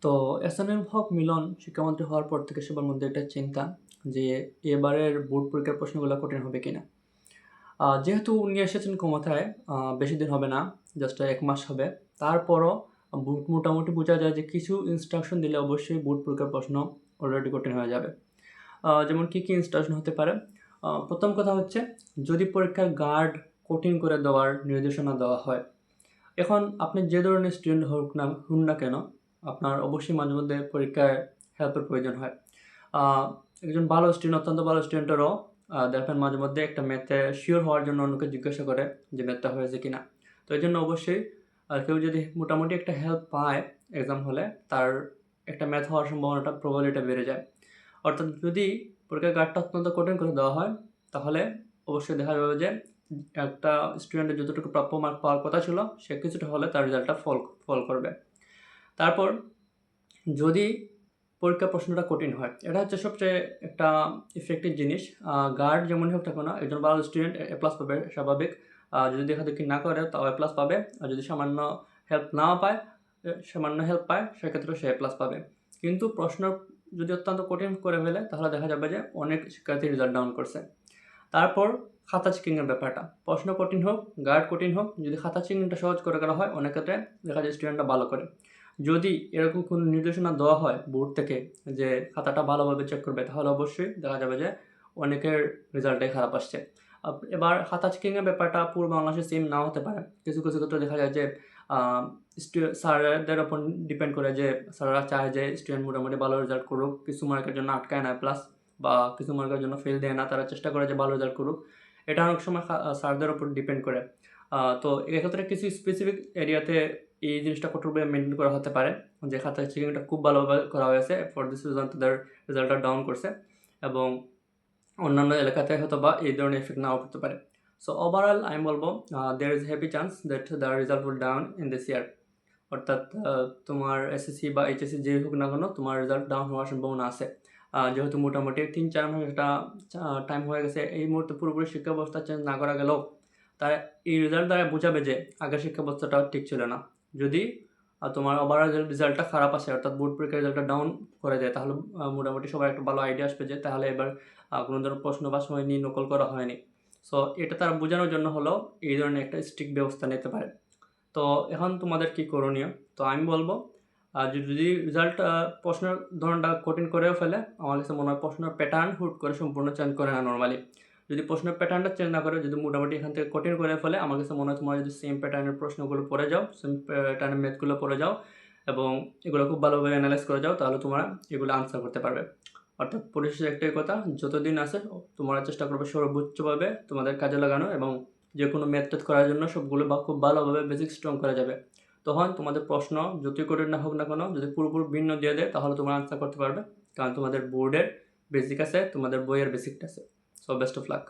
তো এহসানুল হক মিলন শিক্ষামন্ত্রী হওয়ার পর থেকে সবার মধ্যে একটা চিন্তা যে এবারের বোর্ড পরীক্ষার প্রশ্নগুলো কঠিন হবে কিনা। যেহেতু উনি এসেছেন ক্ষমতায় বেশি দিন হবে না, জাস্ট ১ মাস হবে। তারপরও মোটামুটি বোঝা যায় যে কিছু ইনস্ট্রাকশন দিলে অবশ্যই বোর্ড পরীক্ষার প্রশ্ন অলরেডি কঠিন হয়ে যাবে। যেমন কী ইনস্ট্রাকশন হতে পারে? প্রথম কথা হচ্ছে, যদি পরীক্ষার গার্ড কঠিন করে দেওয়ার নির্দেশনা দেওয়া হয়। এখন আপনি যে ধরনের স্টুডেন্ট হন না কেন, আপনার অবশ্যই মাঝে মধ্যে পরীক্ষায় হেল্পের প্রয়োজন হয়। আ একজন ভালো স্টুডেন্ট, অত্যন্ত ভালো স্টুডেন্টেরও দেখবেন মাঝে মধ্যে একটা ম্যাথে সিওর হওয়ার জন্য অন্যকে জিজ্ঞাসা করে যে ম্যাথটা হয়েছে কিনা। তো এইজন্য অবশ্যই কেউ যদি মোটামুটি একটা হেল্প পায় এক্সাম হলে, তার একটা ম্যাথ হওয়ার সম্ভাবনাটা প্রবাবিলিটি বেড়ে যায়। অর্থাৎ যদি পরীক্ষার গার্ডটা অত্যন্ত কঠিন করে দেওয়া হয়, তাহলে অবশ্যই দেখা যাবে যে একটা স্টুডেন্টের যতটুকু প্রাপ্য মার্ক পাওয়ার কথা ছিল, সে কিছুটা হলে তার রেজাল্টটা ফল করবে। তারপর যদি পরীক্ষার প্রশ্নটা কঠিন হয়, এটা হচ্ছে সবচেয়ে একটা ইফেক্টিভ জিনিস। গার্ড যেমনই হোক না কেন, একজন ভালো স্টুডেন্ট এ প্লাস পাবে স্বাভাবিক। যদি দেখাদেখি না করে তাও এ প্লাস পাবে। আর যদি সামান্য হেল্প নাও পায়, সামান্য হেল্প পায়, সেক্ষেত্রেও সে এ প্লাস পাবে। কিন্তু প্রশ্ন যদি অত্যন্ত কঠিন করে ফেলে, তাহলে দেখা যাবে যে অনেক শিক্ষার্থী রেজাল্ট ডাউন করছে। তারপর খাতা চেকিংয়ের ব্যাপারটা। প্রশ্ন কঠিন হোক, গার্ড কঠিন হোক, যদি খাতা চেকিংটা সহজ করে করা হয়, অনেক ক্ষেত্রে দেখা যায় স্টুডেন্টরা ভালো করে। যদি এরকম কোনো নির্দেশনা দেওয়া হয় বোর্ড থেকে যে খাতাটা ভালোভাবে চেক করবে, তাহলে অবশ্যই দেখা যাবে যে অনেকের রেজাল্টটাই খারাপ আসছে। এবার খাতা চেকিংয়ের ব্যাপারটা পুরো বাংলাদেশে সেম নাও হতে পারে। কিছু ক্ষেত্রে দেখা যায় যে আ স্যারদের উপর ডিপেন্ড করে যে স্যাররা চায় যে স্টুডেন্ট মোটামুটি ভালো রেজাল্ট করুক। কিছু মার্কের জন্য আটকায় না প্লাস, বা কিছু মার্কের জন্য ফেল দেয় না। তারা চেষ্টা করে যে ভালো রেজাল্ট করুক। এটা অনেক সময় স্যারদের উপর ডিপেন্ড করে। তো এক্ষেত্রে কিছু স্পেসিফিক এরিয়াতে এই জিনিসটা কঠোরভাবে মেইনটেইন করা হতে পারে যে খাতা চেকিংটা খুব ভালোভাবে করা হয়েছে। ফর দিস রিজন তাদের রেজাল্টটা ডাউন করছে, এবং অন্যান্য এলাকাতে হয়তোবা এই ধরনের ইফেক্ট নাও পড়তে পারে। সো ওভারঅল আমি বলব there is heavy chance that the result will down in this year. অর্থাৎ তোমার এসএসসি বা এইচএসসি যেই হোক না কেন, তোমার রেজাল্ট ডাউন হওয়ার সম্ভাবনা আছে। যেহেতু মোটামুটি ৩-৪ মাস একটা টাইম হয়ে গেছে, এই মুহূর্তে পুরোপুরি শিক্ষা ব্যবস্থা চেঞ্জ না করা গেলেও তারা এই রেজাল্ট দ্বারা বোঝাবে যে আগের শিক্ষা ব্যবস্থাটা ঠিক ছিল না। যদি তোমার ওভারঅল রেজাল্টটা খারাপ আসে, অর্থাৎ বোর্ড পরীক্ষার রেজাল্টটা ডাউন করে দেয়, তাহলে মোটামুটি সবার একটা ভালো আইডিয়া আসবে যে তাহলে এবার কোনো ধরনের প্রশ্ন বা সময় নিয়ে নকল করা হয়নি। সো এটা তারা বোঝানোর জন্য হলেও এই ধরনের একটা স্ট্রিক্ট ব্যবস্থা নিতে পারে। তো এখন তোমাদের কি করণীয়? তো আমি বলব, যদি রেজাল্ট প্রশ্নের ধরনটা কঠিন করেও ফেলে, আমার কাছে মনে হয় প্রশ্নের প্যাটার্ন হুট করে সম্পূর্ণ চেঞ্জ করে না নরমালি। যদি প্রশ্নের প্যাটার্নটা চেঞ্জ না করে, যদি মোটামুটি এখান থেকে কঠিন করে ফেলে, আমার কাছে মনে হয় তোমরা যদি সেম প্যাটার্নের প্রশ্নগুলো পড়ে যাও, সেম প্যাটার্নের ম্যাথগুলো পড়ে যাও এবং এগুলো খুব ভালোভাবে এনালাইজ করে যাও, তাহলে তোমরা এগুলো আনসার করতে পারবে। অর্থাৎ পরিশেষে একটাই কথা, যতদিন আছে তোমরা চেষ্টা করবে সর্বোচ্চভাবে তোমাদের কাজে লাগানো, এবং যেকোনো ম্যাথ করার জন্য সবগুলো বা খুব ভালোভাবে বেসিক স্ট্রং করা যাবে। তখন তোমাদের প্রশ্ন যতই কঠিন না হোক না কেন, যদি পুরোপুরি ভিন্ন দিয়ে দেয়, তাহলে তোমরা আনসার করতে পারবে। কারণ তোমাদের বোর্ডের বেসিক আছে, তোমাদের বইয়ের বেসিকটা আছে। So best of luck.